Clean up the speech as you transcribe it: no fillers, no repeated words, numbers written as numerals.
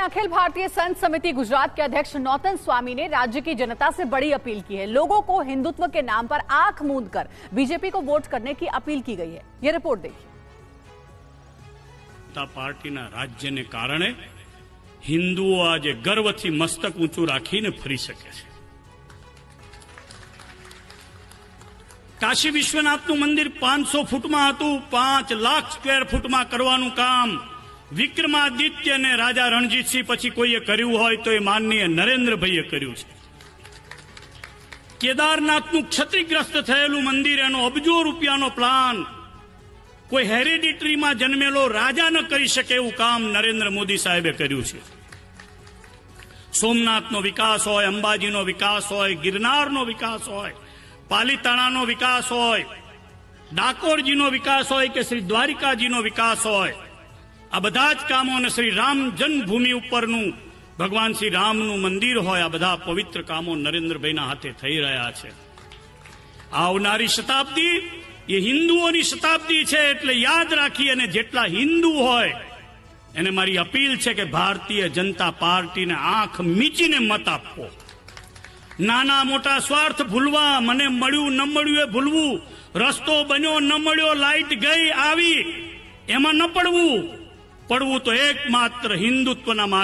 अखिल भारतीय संत समिति गुजरात के अध्यक्ष नौतन स्वामी ने राज्य की जनता से बड़ी अपील की है। लोगों को हिंदुत्व के नाम पर आंख मूंद कर बीजेपी को वोट करने की अपील की गई है। ये रिपोर्ट देखिए। पार्टी राज्य ने कारण हिंदुओं आज गर्व थी मस्तक ऊंचू राखीने फरी सके छे। काशी विश्वनाथ मंदिर 500 फूट में हतुं, 5 लाख स्क्वेर फूट में करवानुं काम विक्रमादित्य ने राजा रणजीत सिंह पछी कोईए कर्युं होय तो माननीय नरेन्द्रभाईए कर्युं छे। केदारनाथनुं क्षतिग्रस्त थयेलुं मंदिर एनो अबजो रूपियानो प्लान कोई हेरिडिटरी में जन्मेलो राजा न करी शके एवुं काम नरेन्द्र मोदी साहेबे कर्युं छे। सोमनाथनो विकास होय, अंबाजीनो विकास होय, गिरनारनो विकास होय, पालीताणानो विकास होय, डाकोरजीनो विकास होय के श्री द्वारिकाजीनो विकास होय, आ बधा ज कामों ने श्री राम जन्मभूमि उपरनु भगवान श्री रामनु मंदिर होय, आ बधा पवित्र कामों नरेन्द्रभाईना हाथे थई रह्या छे। आवनारी शताब्दी ये हिंदुओनी शताब्दी छे एटले याद राखी अने जेटला हिंदू होय एने मारी अपील छे के भारतीय जनता पार्टी ने आंख मीचीने मत आपो। नाना मोटा स्वार्थ भूलवा, मने मळ्युं न मळ्युं ए भूलवुं, रस्तो बन्यो न मळ्यो, लाइट गई आवी एमां न पड़वुं तो एकमात्र हिंदुत्वना मार्ग